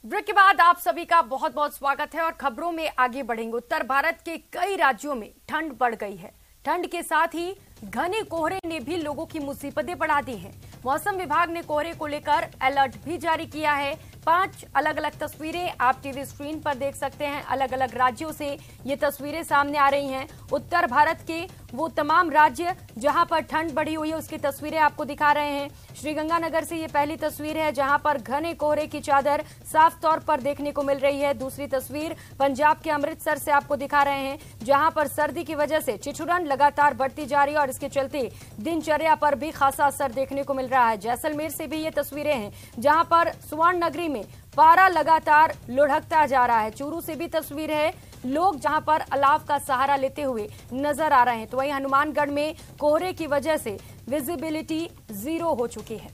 Break के बाद आप सभी का बहुत बहुत स्वागत है और खबरों में आगे बढ़ेंगे। उत्तर भारत के कई राज्यों में ठंड बढ़ गई है। ठंड के साथ ही घने कोहरे ने भी लोगों की मुसीबतें बढ़ा दी हैं। मौसम विभाग ने कोहरे को लेकर अलर्ट भी जारी किया है। 5 अलग अलग तस्वीरें आप टीवी स्क्रीन पर देख सकते हैं। अलग अलग राज्यों से ये तस्वीरें सामने आ रही हैं। उत्तर भारत के वो तमाम राज्य जहां पर ठंड बढ़ी हुई है उसकी तस्वीरें आपको दिखा रहे हैं। श्रीगंगानगर से ये पहली तस्वीर है जहां पर घने कोहरे की चादर साफ तौर पर देखने को मिल रही है। दूसरी तस्वीर पंजाब के अमृतसर से आपको दिखा रहे हैं जहां पर सर्दी की वजह से ठिठुरन लगातार बढ़ती जा रही है और इसके चलते दिनचर्या पर भी खासा असर देखने को मिल रहा है। जैसलमेर से भी ये तस्वीरें हैं जहां पर स्वर्ण नगरी में पारा लगातार लुढ़कता जा रहा है। चूरू से भी तस्वीर है, लोग जहां पर अलाव का सहारा लेते हुए नजर आ रहे हैं। तो वहीं हनुमानगढ़ में कोहरे की वजह से विजिबिलिटी 0 हो चुकी है।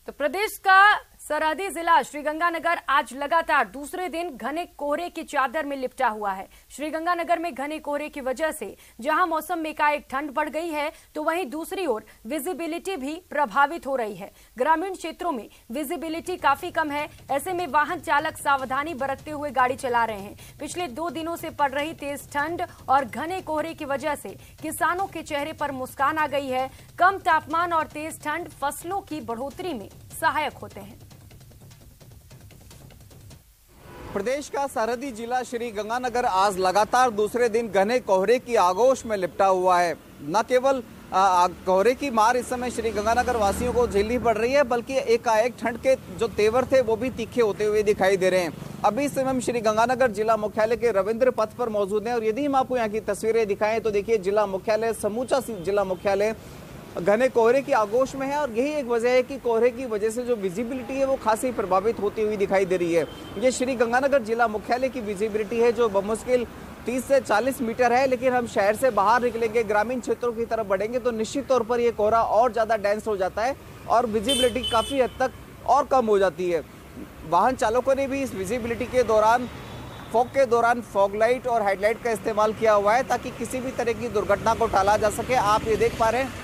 तो प्रदेश का सरहदी जिला श्रीगंगानगर आज लगातार दूसरे दिन घने कोहरे की चादर में लिपटा हुआ है। श्रीगंगानगर में घने कोहरे की वजह से जहां मौसम में एकाएक ठंड बढ़ गई है तो वहीं दूसरी ओर विजिबिलिटी भी प्रभावित हो रही है। ग्रामीण क्षेत्रों में विजिबिलिटी काफी कम है। ऐसे में वाहन चालक सावधानी बरतते हुए गाड़ी चला रहे हैं। पिछले 2 दिनों से पड़ रही तेज ठंड और घने कोहरे की वजह से किसानों के चेहरे पर मुस्कान आ गई है। कम तापमान और तेज ठंड फसलों की बढ़ोतरी में सहायक होते हैं। प्रदेश का सरहदी जिला श्रीगंगानगर आज लगातार दूसरे दिन घने कोहरे की आगोश में लिपटा हुआ है। न केवल कोहरे की मार इस समय श्रीगंगानगर वासियों को झेलनी पड़ रही है, बल्कि एकाएक ठंड के जो तेवर थे वो भी तीखे होते हुए दिखाई दे रहे हैं। अभी इस समय हम श्रीगंगानगर जिला मुख्यालय के रविंद्र पथ पर मौजूद हैं और यदि हम आपको यहाँ की तस्वीरें दिखाएं तो देखिए जिला मुख्यालय, समूचा जिला मुख्यालय घने कोहरे की आगोश में है और यही एक वजह है कि कोहरे की वजह से जो विजिबिलिटी है वो खासी प्रभावित होती हुई दिखाई दे रही है। ये श्रीगंगानगर जिला मुख्यालय की विजिबिलिटी है जो बमुश्किल 30 से 40 मीटर है, लेकिन हम शहर से बाहर निकलेंगे, ग्रामीण क्षेत्रों की तरफ बढ़ेंगे तो निश्चित तौर पर ये कोहरा और ज़्यादा डेंस हो जाता है और विजिबिलिटी काफ़ी हद तक और कम हो जाती है। वाहन चालकों ने भी इस विजिबिलिटी के दौरान फॉग लाइट और हेडलाइट का इस्तेमाल किया हुआ है ताकि किसी भी तरह की दुर्घटना को टाला जा सके। आप ये देख पा रहे हैं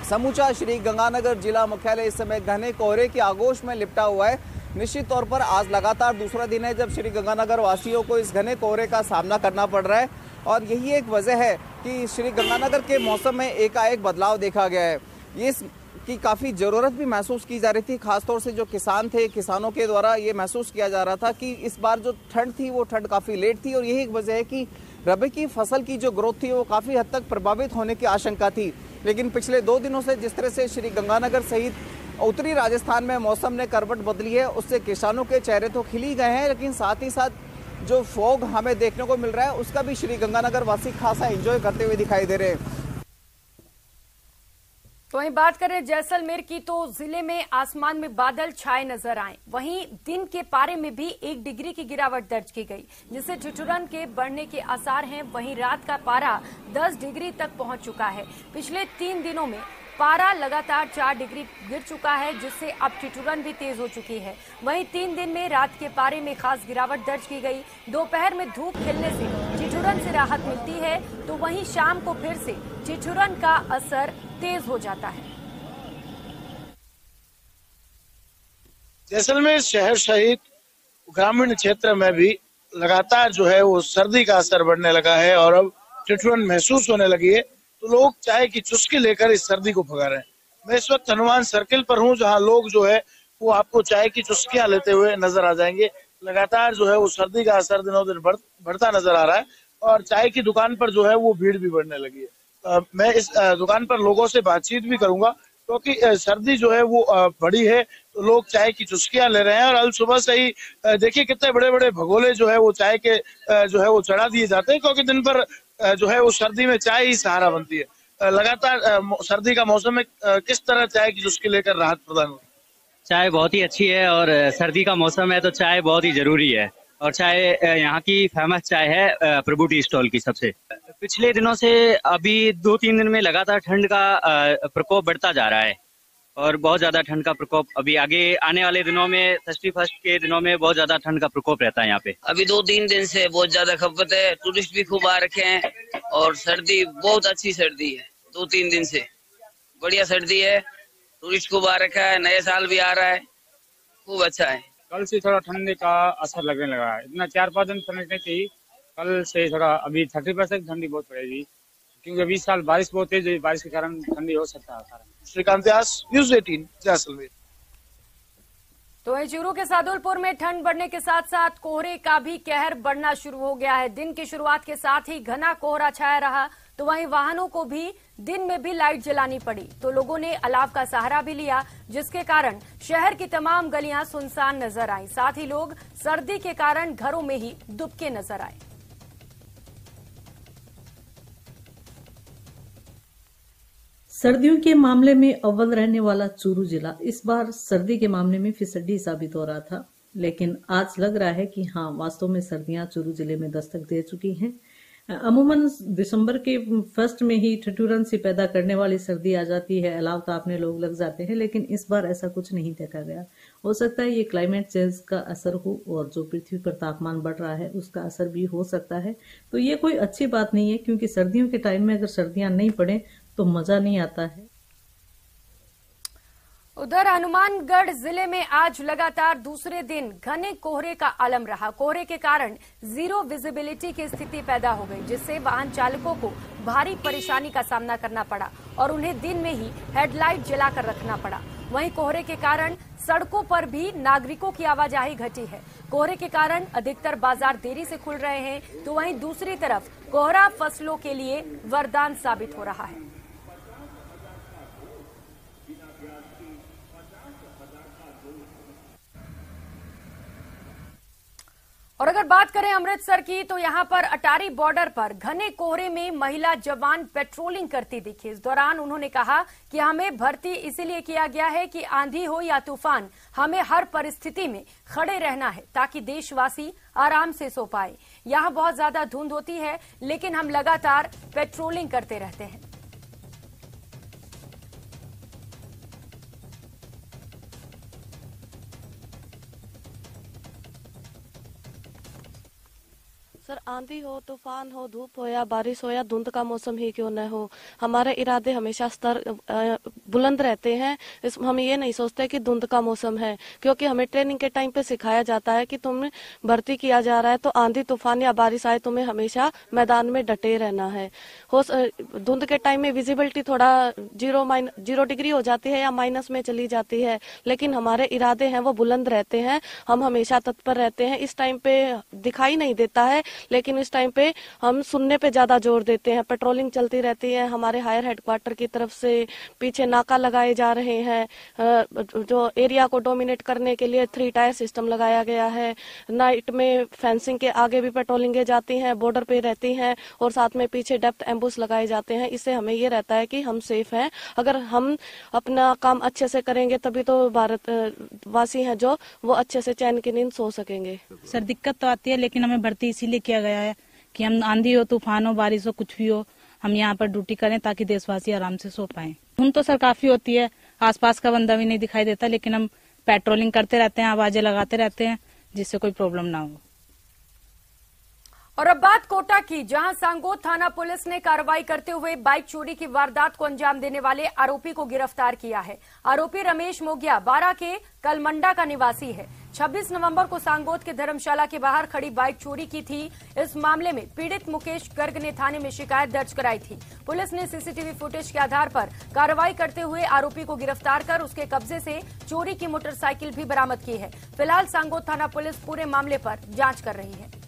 समूचा श्रीगंगानगर जिला मुख्यालय इस समय घने कोहरे की आगोश में लिपटा हुआ है। निश्चित तौर पर आज लगातार दूसरा दिन है जब श्रीगंगानगर वासियों को इस घने कोहरे का सामना करना पड़ रहा है और यही एक वजह है कि श्रीगंगानगर के मौसम में एकाएक बदलाव देखा गया है। ये की काफ़ी ज़रूरत भी महसूस की जा रही थी, खासतौर से जो किसान थे, किसानों के द्वारा ये महसूस किया जा रहा था कि इस बार जो ठंड थी वो ठंड काफ़ी लेट थी और यही एक वजह है कि रबी की फसल की जो ग्रोथ थी वो काफ़ी हद तक प्रभावित होने की आशंका थी। लेकिन पिछले 2 दिनों से जिस तरह से श्रीगंगानगर सहित उत्तरी राजस्थान में मौसम ने करवट बदली है उससे किसानों के चेहरे तो खिल ही गए हैं, लेकिन साथ ही साथ जो फॉग हमें देखने को मिल रहा है उसका भी श्रीगंगानगर वासी खासा एंजॉय करते हुए दिखाई दे रहे हैं। तो वहीं बात करें जैसलमेर की तो जिले में आसमान में बादल छाए नजर आए। वहीं दिन के पारे में भी 1 डिग्री की गिरावट दर्ज की गई जिससे ठिठुरन के बढ़ने के आसार हैं। वहीं रात का पारा 10 डिग्री तक पहुंच चुका है। पिछले 3 दिनों में पारा लगातार 4 डिग्री गिर चुका है जिससे अब ठिठुरन भी तेज हो चुकी है। वहीं 3 दिन में रात के पारे में खास गिरावट दर्ज की गई। दोपहर में धूप खिलने से ठिठुरन से राहत मिलती है तो वहीं शाम को फिर से ठिठुरन का असर तेज हो जाता है। जैसलमेर शहर सहित ग्रामीण क्षेत्र में भी लगातार जो है वो सर्दी का असर बढ़ने लगा है और अब ठिठुरन महसूस होने लगी है तो लोग चाय की चुस्की लेकर इस सर्दी को भगा रहे हैं। मैं इस वक्त हनुमान सर्किल पर हूँ जहाँ लोग जो है वो आपको चाय की चुस्कियां लेते हुए नजर आ जाएंगे। लगातार जो है वो सर्दी का असर दिनों दिन बढ़ता नजर आ रहा है और चाय की दुकान पर जो है वो भीड़ भी बढ़ने लगी है। मैं इस दुकान पर लोगों से बातचीत भी करूंगा क्योंकि सर्दी जो है वो बड़ी है तो लोग चाय की चुस्कियां ले रहे हैं और कल सुबह से ही देखिए कितने बड़े बड़े भगोले जो है वो चाय के जो है वो चढ़ा दिए जाते हैं क्योंकि दिन भर जो है वो सर्दी में चाय ही सहारा बनती है। लगातार सर्दी का मौसम में किस तरह चाय की चुस्की लेकर राहत प्रदान हो? चाय बहुत ही अच्छी है और सर्दी का मौसम है तो चाय बहुत ही जरूरी है और चाय यहाँ की फेमस चाय है प्रभु टी स्टॉल की सबसे। पिछले दिनों से अभी 2-3 दिन में लगातार ठंड का प्रकोप बढ़ता जा रहा है और बहुत ज्यादा ठंड का प्रकोप अभी आगे आने वाले दिनों में 31 के दिनों में बहुत ज्यादा ठंड का प्रकोप रहता है यहाँ पे। अभी 2-3 दिन से बहुत ज्यादा खपत है, टूरिस्ट भी खूब आ रखे हैं और सर्दी बहुत अच्छी सर्दी है। 2-3 दिन से बढ़िया सर्दी है टूरिस्ट खूब आ रखा है, नए साल भी आ रहा है, खूब अच्छा है। कल से थोड़ा ठंडे का असर लगने लगा है, इतना 4-5 दिन ठंड नहीं थी, कल से थोड़ा अभी 30% ठंडी बहुत पड़ेगी, क्योंकि अभी इस साल बारिश बहुत तेज हुई, बारिश के कारण ठंडी हो सकता है। श्रीकांत व्यास, न्यूज़ 18, जैसलमेर। तो वहीं चूरू के सादुलपुर में ठंड बढ़ने के साथ साथ कोहरे का भी कहर बढ़ना शुरू हो गया है। दिन की शुरुआत के साथ ही घना कोहरा छाया रहा, तो वहीं वाहनों को भी दिन में भी लाइट जलानी पड़ी, तो लोगों ने अलाव का सहारा भी लिया, जिसके कारण शहर की तमाम गलियां सुनसान नजर आईं। साथ ही लोग सर्दी के कारण घरों में ही दुबके नजर आए। सर्दियों के मामले में अव्वल रहने वाला चूरू जिला इस बार सर्दी के मामले में फिसड्डी साबित हो रहा था, लेकिन आज लग रहा है कि हाँ, वास्तव में सर्दियां चूरू जिले में दस्तक दे चुकी हैं। अमूमन दिसंबर के फर्स्ट में ही ठिठुरन सी पैदा करने वाली सर्दी आ जाती है, अलाव तापने लोग लग जाते हैं, लेकिन इस बार ऐसा कुछ नहीं देखा गया। हो सकता है ये क्लाइमेट चेंज का असर हो और जो पृथ्वी पर तापमान बढ़ रहा है उसका असर भी हो सकता है। तो ये कोई अच्छी बात नहीं है, क्योंकि सर्दियों के टाइम में अगर सर्दियां नहीं पड़े तो मजा नहीं आता है। उधर हनुमानगढ़ जिले में आज लगातार दूसरे दिन घने कोहरे का आलम रहा। कोहरे के कारण जीरो विजिबिलिटी की स्थिति पैदा हो गई, जिससे वाहन चालकों को भारी परेशानी का सामना करना पड़ा और उन्हें दिन में ही हेडलाइट जलाकर रखना पड़ा। वहीं कोहरे के कारण सड़कों पर भी नागरिकों की आवाजाही घटी है। कोहरे के कारण अधिकतर बाजार देरी से खुल रहे हैं, तो वहीं दूसरी तरफ कोहरा फसलों के लिए वरदान साबित हो रहा है। और अगर बात करें अमृतसर की, तो यहां पर अटारी बॉर्डर पर घने कोहरे में महिला जवान पेट्रोलिंग करती दिखी। इस दौरान उन्होंने कहा कि हमें भर्ती इसीलिए किया गया है कि आंधी हो या तूफान, हमें हर परिस्थिति में खड़े रहना है ताकि देशवासी आराम से सो पाए। यहां बहुत ज्यादा धुंध होती है, लेकिन हम लगातार पेट्रोलिंग करते रहते हैं। सर, आंधी हो, तूफान हो, धूप हो या बारिश हो या धुंध का मौसम ही क्यों न हो, हमारे इरादे हमेशा स्तर बुलंद रहते हैं। हम ये नहीं सोचते कि धुंध का मौसम है, क्योंकि हमें ट्रेनिंग के टाइम पे सिखाया जाता है कि तुम्हें भर्ती किया जा रहा है तो आंधी तूफान या बारिश आए तुम्हें हमेशा मैदान में डटे रहना है। धुंध के टाइम में विजिबिलिटी थोड़ा 0 डिग्री हो जाती है या माइनस में चली जाती है, लेकिन हमारे इरादे हैं वो बुलंद रहते हैं। हम हमेशा तत्पर रहते हैं। इस टाइम पे दिखाई नहीं देता है, लेकिन इस टाइम पे हम सुनने पे ज्यादा जोर देते हैं। पेट्रोलिंग चलती रहती है। हमारे हायर हेडक्वार्टर की तरफ से पीछे नाका लगाए जा रहे हैं। जो एरिया को डोमिनेट करने के लिए 3 टायर सिस्टम लगाया गया है। नाइट में फेंसिंग के आगे भी पेट्रोलिंगें जाती हैं, बॉर्डर पे रहती हैं, और साथ में पीछे डेप्थ एम्बुश लगाए जाते हैं। इससे हमें ये रहता है कि हम सेफ हैं। अगर हम अपना काम अच्छे से करेंगे तभी तो भारत वासी हैं जो वो अच्छे से चैन की नींद सो सकेंगे। सर, दिक्कत तो आती है, लेकिन हमें भर्ती इसीलिए किया गया है कि हम आंधी हो, तूफान हो, बारिश हो, कुछ भी हो, हम यहाँ पर ड्यूटी करें ताकि देशवासी आराम से सो पाएं। धुंध तो सर काफी होती है, आसपास का बंदा भी नहीं दिखाई देता, लेकिन हम पेट्रोलिंग करते रहते हैं, आवाजें लगाते रहते हैं, जिससे कोई प्रॉब्लम ना हो। और अब बात कोटा की, जहां सांगोद थाना पुलिस ने कार्रवाई करते हुए बाइक चोरी की वारदात को अंजाम देने वाले आरोपी को गिरफ्तार किया है। आरोपी रमेश मोगिया बारा के कलमंडा का निवासी है। 26 नवंबर को सांगोद के धर्मशाला के बाहर खड़ी बाइक चोरी की थी। इस मामले में पीड़ित मुकेश गर्ग ने थाने में शिकायत दर्ज कराई थी। पुलिस ने सीसीटीवी फुटेज के आधार पर कार्रवाई करते हुए आरोपी को गिरफ्तार कर उसके कब्जे से चोरी की मोटरसाइकिल भी बरामद की है। फिलहाल सांगोद थाना पुलिस पूरे मामले पर जांच कर रही है।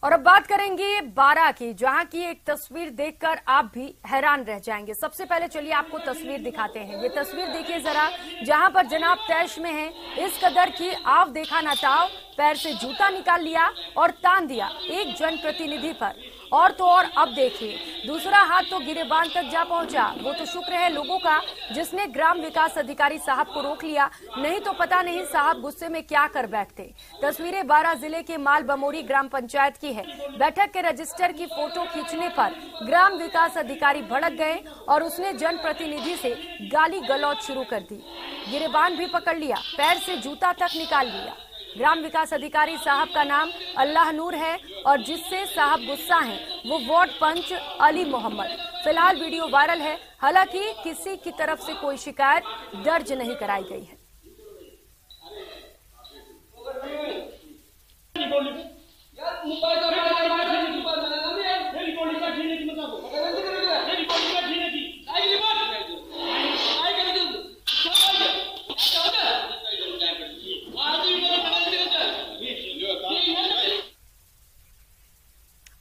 और अब बात करेंगे बारा की, जहां की एक तस्वीर देखकर आप भी हैरान रह जाएंगे। सबसे पहले चलिए आपको तस्वीर दिखाते हैं। ये तस्वीर देखिए जरा, जहां पर जनाब तैश में है। इस कदर की आव देखा ना ताव, पैर से जूता निकाल लिया और तान दिया एक जनप्रतिनिधि पर। और तो और अब देखिए, दूसरा हाथ तो गिरेबान तक जा पहुंचा। वो तो शुक्र है लोगों का जिसने ग्राम विकास अधिकारी साहब को रोक लिया, नहीं तो पता नहीं साहब गुस्से में क्या कर बैठते। तस्वीरें बारा जिले के माल बमोरी ग्राम पंचायत की है। बैठक के रजिस्टर की फोटो खींचने पर ग्राम विकास अधिकारी भड़क गए और उसने जनप्रतिनिधि से गाली गलौज शुरू कर दी। गिरेबान भी पकड़ लिया, पैर से जूता तक निकाल लिया। ग्राम विकास अधिकारी साहब का नाम अल्लाह नूर है और जिससे साहब गुस्सा हैं वो वार्ड पंच अली मोहम्मद। फिलहाल वीडियो वायरल है, हालांकि किसी की तरफ से कोई शिकायत दर्ज नहीं कराई गई है।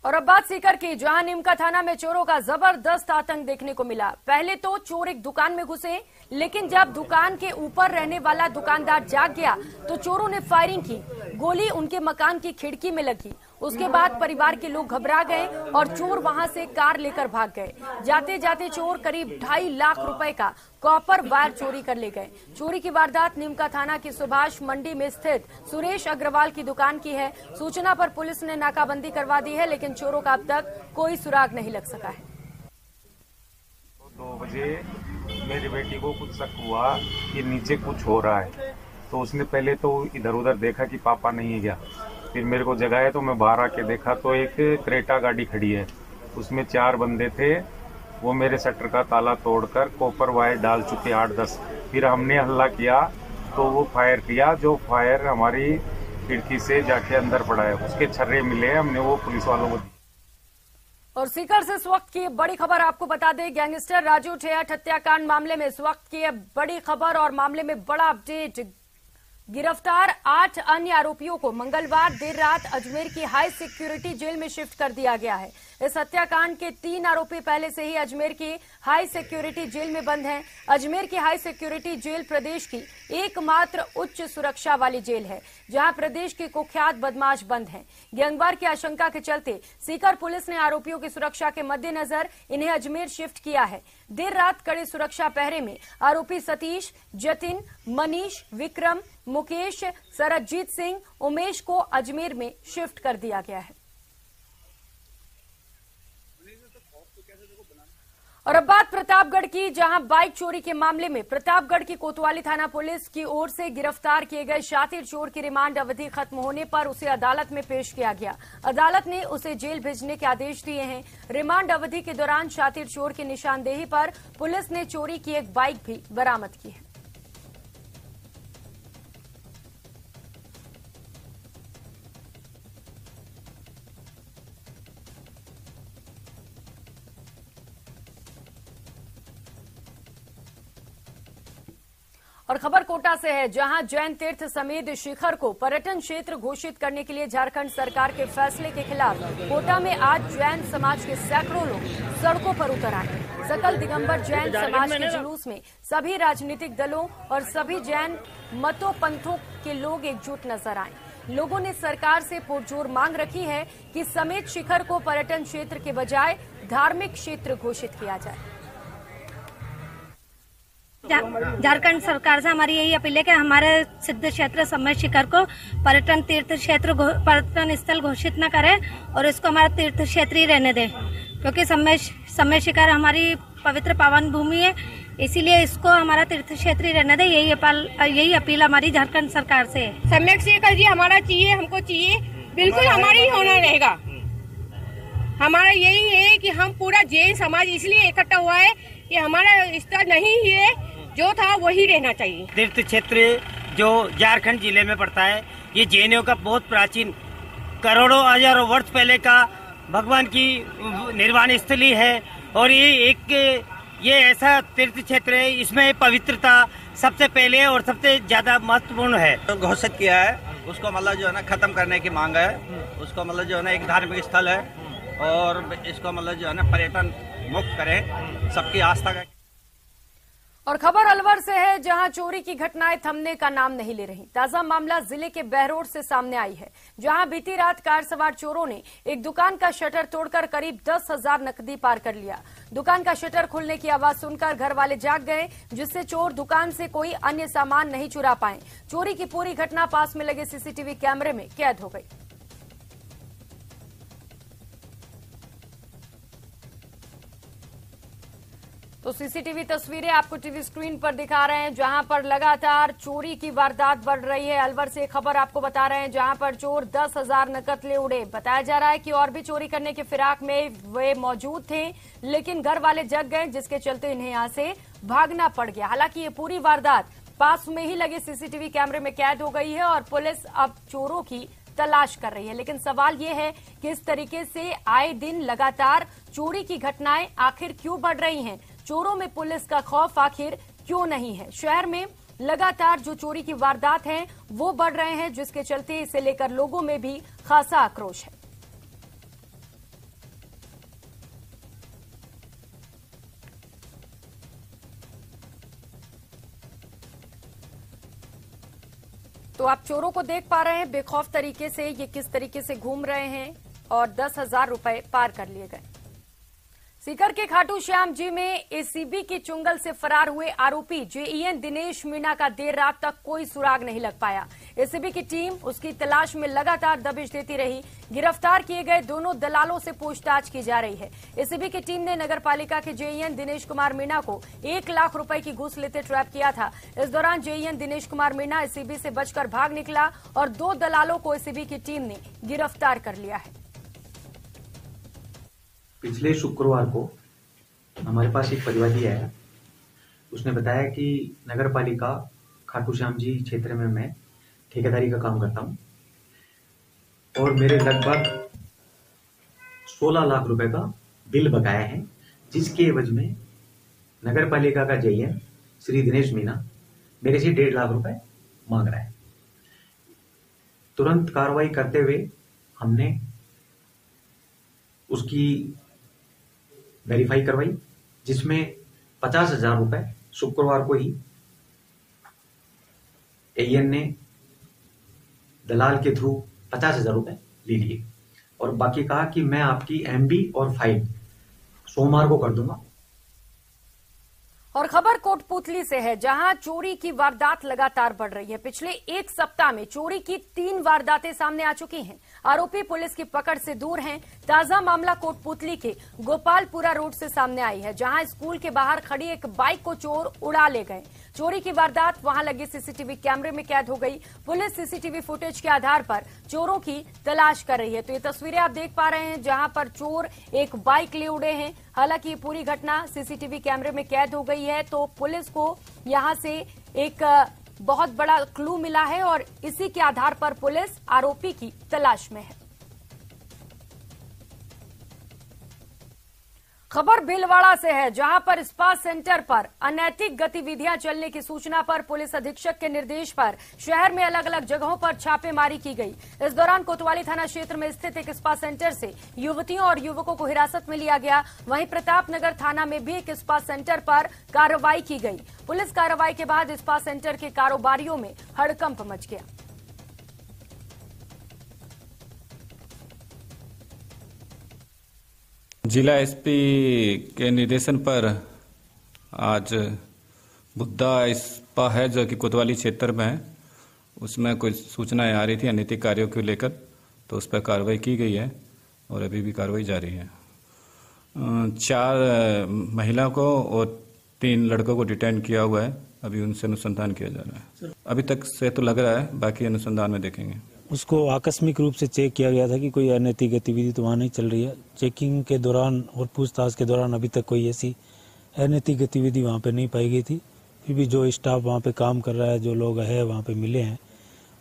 और अब बात सीकर की, जहां नीमका थाना में चोरों का जबरदस्त आतंक देखने को मिला। पहले तो चोर एक दुकान में घुसे, लेकिन जब दुकान के ऊपर रहने वाला दुकानदार जाग गया तो चोरों ने फायरिंग की। गोली उनके मकान की खिड़की में लगी। उसके बाद परिवार के लोग घबरा गए और चोर वहां से कार लेकर भाग गए। जाते जाते चोर करीब 2.5 लाख रुपए का कॉपर वायर चोरी कर ले गए। चोरी की वारदात नीमका थाना की सुभाष मंडी में स्थित सुरेश अग्रवाल की दुकान की है। सूचना पर पुलिस ने नाकाबंदी करवा दी है, लेकिन चोरों का अब तक कोई सुराग नहीं लग सका है। 2 बजे मेरी बेटी को कुछ शक हुआ कि नीचे कुछ हो रहा है, तो उसने पहले तो इधर उधर देखा कि पापा नहीं गया। फिर मेरे को जगाया तो मैं बाहर आके देखा तो एक क्रेटा गाड़ी खड़ी है, उसमें 4 बंदे थे। वो मेरे शटर का ताला तोड़कर कॉपर वायर डाल चुके 8-10। फिर हमने हल्ला किया तो वो फायर किया, जो फायर हमारी खिड़की से जाके अंदर पड़ा है। उसके छर्रे मिले, हमने वो पुलिस वालों को। और सीकर से इस वक्त की बड़ी खबर आपको बता दें, गैंगस्टर राजू ठेहट हत्याकांड मामले में इस वक्त की बड़ी खबर और मामले में बड़ा अपडेट। गिरफ्तार 8 अन्य आरोपियों को मंगलवार देर रात अजमेर की हाई सिक्योरिटी जेल में शिफ्ट कर दिया गया है। इस हत्याकांड के 3 आरोपी पहले से ही अजमेर की हाई सिक्योरिटी जेल में बंद हैं। अजमेर की हाई सिक्योरिटी जेल प्रदेश की एकमात्र उच्च सुरक्षा वाली जेल है, जहां प्रदेश के कुख्यात बदमाश बंद हैं। गैंगवार की आशंका के चलते सीकर पुलिस ने आरोपियों की सुरक्षा के मद्देनजर इन्हें अजमेर शिफ्ट किया है। देर रात कड़े सुरक्षा पहरे में आरोपी सतीश, जतिन, मनीष, विक्रम, मुकेश, सरजीत सिंह, उमेश को अजमेर में शिफ्ट कर दिया गया है। और अब बात प्रतापगढ़ की, जहां बाइक चोरी के मामले में प्रतापगढ़ की कोतवाली थाना पुलिस की ओर से गिरफ्तार किए गए शातिर चोर की रिमांड अवधि खत्म होने पर उसे अदालत में पेश किया गया। अदालत ने उसे जेल भेजने के आदेश दिए हैं। रिमांड अवधि के दौरान शातिर चोर की निशानदेही पर पुलिस ने चोरी की एक बाइक भी बरामद की है। और खबर कोटा से है, जहां जैन तीर्थ समेत शिखर को पर्यटन क्षेत्र घोषित करने के लिए झारखंड सरकार के फैसले के खिलाफ कोटा में आज जैन समाज के सैकड़ों लोग सड़कों पर उतर आए। सकल दिगंबर जैन समाज के जुलूस में सभी राजनीतिक दलों और सभी जैन मतों पंथों के लोग एकजुट नजर आए। लोगों ने सरकार से पुरजोर मांग रखी है कि समेत शिखर को पर्यटन क्षेत्र के बजाय धार्मिक क्षेत्र घोषित किया जाए। झारखंड सरकार से हमारी यही अपील है कि हमारे सिद्ध क्षेत्र समय शिखर को पर्यटन तीर्थ क्षेत्र पर्यटन स्थल घोषित न करें और इसको हमारा तीर्थ क्षेत्र ही रहने दें, क्योंकि समय शिखर हमारी पवित्र पावन भूमि है, इसीलिए इसको हमारा तीर्थ क्षेत्र ही रहने दें। यही अपील हमारी झारखंड सरकार से है। समय शिखर जी हमारा चाहिए, हमको चाहिए, बिल्कुल हमारा ही होना रहेगा। हमारा यही है कि हम पूरा जैन समाज इसलिए इकट्ठा हुआ है कि हमारा स्थल नहीं है, जो था वही रहना चाहिए। तीर्थ क्षेत्र जो झारखंड जिले में पड़ता है, ये जैनियों का बहुत प्राचीन करोड़ों हजारों वर्ष पहले का भगवान की निर्वाण स्थली है और ये ऐसा तीर्थ क्षेत्र है, इसमें पवित्रता सबसे पहले और सबसे ज्यादा महत्वपूर्ण है। तो घोषित किया है, उसको मतलब जो है ना खत्म करने की मांग है। उसको मतलब जो है ना एक धार्मिक स्थल है और इसको मतलब जो है ना पर्यटन मुक्त करें, सबकी आस्था का। और खबर अलवर से है, जहां चोरी की घटनाएं थमने का नाम नहीं ले रही। ताजा मामला जिले के बहरोड से सामने आई है, जहां बीती रात कार सवार चोरों ने एक दुकान का शटर तोड़कर करीब 10,000 नकदी पार कर लिया। दुकान का शटर खुलने की आवाज सुनकर घर वाले जाग गए, जिससे चोर दुकान से कोई अन्य सामान नहीं चुरा पाए। चोरी की पूरी घटना पास में लगे सीसीटीवी कैमरे में कैद हो गई। तो सीसीटीवी तस्वीरें आपको टीवी स्क्रीन पर दिखा रहे हैं, जहां पर लगातार चोरी की वारदात बढ़ रही है। अलवर से खबर आपको बता रहे हैं, जहां पर चोर 10,000 नकद ले उड़े। बताया जा रहा है कि और भी चोरी करने के फिराक में वे मौजूद थे, लेकिन घर वाले जग गए, जिसके चलते इन्हें यहां से भागना पड़ गया। हालांकि ये पूरी वारदात पास में ही लगे सीसीटीवी कैमरे में कैद हो गई है और पुलिस अब चोरों की तलाश कर रही है। लेकिन सवाल ये है कि इस तरीके से आए दिन लगातार चोरी की घटनाएं आखिर क्यों बढ़ रही हैं? चोरों में पुलिस का खौफ आखिर क्यों नहीं है? शहर में लगातार जो चोरी की वारदात हैं वो बढ़ रहे हैं, जिसके चलते इसे लेकर लोगों में भी खासा आक्रोश है। तो आप चोरों को देख पा रहे हैं बेखौफ तरीके से ये किस तरीके से घूम रहे हैं और 10,000 रुपए पार कर लिए गए। सीकर के खाटू श्याम जी में एसीबी की चुंगल से फरार हुए आरोपी जेईएन दिनेश मीणा का देर रात तक कोई सुराग नहीं लग पाया। एसीबी की टीम उसकी तलाश में लगातार दबिश देती रही। गिरफ्तार किए गए दोनों दलालों से पूछताछ की जा रही है। एसीबी की टीम ने नगरपालिका के जेईएन दिनेश कुमार मीणा को 1 लाख रुपए की घूस लेते ट्रैप किया था। इस दौरान जेईएन दिनेश कुमार मीणा एसीबी से बचकर भाग निकला और 2 दलालों को एसीबी की टीम ने गिरफ्तार कर लिया है। पिछले शुक्रवार को हमारे पास एक परिवादी आया। उसने बताया कि नगर पालिका खाटू श्याम जी क्षेत्र में मैं ठेकेदारी का काम करता हूं और मेरे लगभग 16 लाख रुपए का बिल बकाया है, जिसके एवज में नगर पालिका का जेईएन श्री दिनेश मीणा मेरे से 1.5 लाख रुपए मांग रहा है। तुरंत कार्रवाई करते हुए हमने उसकी वेरीफाई करवाई, जिसमें 50,000 रुपए शुक्रवार को ही एएन ने दलाल के थ्रू 50,000 रुपए ले लिए और बाकी कहा कि मैं आपकी एमबी और फाइल सोमवार को कर दूंगा। और खबर कोटपूतली से है, जहां चोरी की वारदात लगातार बढ़ रही है। पिछले 1 सप्ताह में चोरी की 3 वारदातें सामने आ चुकी हैं। आरोपी पुलिस की पकड़ से दूर हैं। ताजा मामला कोटपूतली के गोपालपुरा रोड से सामने आई है, जहां स्कूल के बाहर खड़ी एक बाइक को चोर उड़ा ले गए। चोरी की वारदात वहां लगे सीसीटीवी कैमरे में कैद हो गई। पुलिस सीसीटीवी फुटेज के आधार पर चोरों की तलाश कर रही है। तो ये तस्वीरें आप देख पा रहे हैं, जहां पर चोर एक बाइक ले उड़े हैं। हालांकि ये पूरी घटना सीसीटीवी कैमरे में कैद हो गई है। तो पुलिस को यहां से एक बहुत बड़ा क्लू मिला है और इसी के आधार पर पुलिस आरोपी की तलाश में है। खबर भीलवाड़ा से है, जहां पर स्पा सेंटर पर अनैतिक गतिविधियां चलने की सूचना पर पुलिस अधीक्षक के निर्देश पर शहर में अलग अलग जगहों पर छापेमारी की गई। इस दौरान कोतवाली थाना क्षेत्र में स्थित एक स्पा सेंटर से युवतियों और युवकों को हिरासत में लिया गया। वहीं प्रतापनगर थाना में भी एक स्पा सेंटर पर कार्रवाई की गई। पुलिस कार्रवाई के बाद स्पा सेंटर के कारोबारियों में हड़कंप मच गया। जिला एसपी के निर्देशन पर आज बुद्धा स्पा है जो कि कोतवाली क्षेत्र में है, उसमें कुछ सूचनाएं आ रही थी अनैतिक कार्यों को लेकर, तो उस पर कार्रवाई की गई है और अभी भी कार्रवाई जारी है। 4 महिला को और 3 लड़कों को डिटेन किया हुआ है। अभी उनसे अनुसंधान किया जा रहा है। अभी तक से तो लग रहा है, बाकी अनुसंधान में देखेंगे। उसको आकस्मिक रूप से चेक किया गया था कि कोई अनैतिक गतिविधि तो वहाँ नहीं चल रही है। चेकिंग के दौरान और पूछताछ के दौरान अभी तक कोई ऐसी अनैतिक गतिविधि वहाँ पे नहीं पाई गई थी। फिर भी जो स्टाफ वहाँ पे काम कर रहा है, जो लोग है वहाँ पे मिले हैं,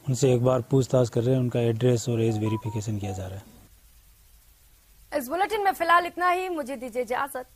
उनसे एक बार पूछताछ कर रहे हैं। उनका एड्रेस और एज वेरिफिकेशन किया जा रहा है। इस बुलेटिन में फिलहाल इतना ही। मुझे दीजिए इजाजत।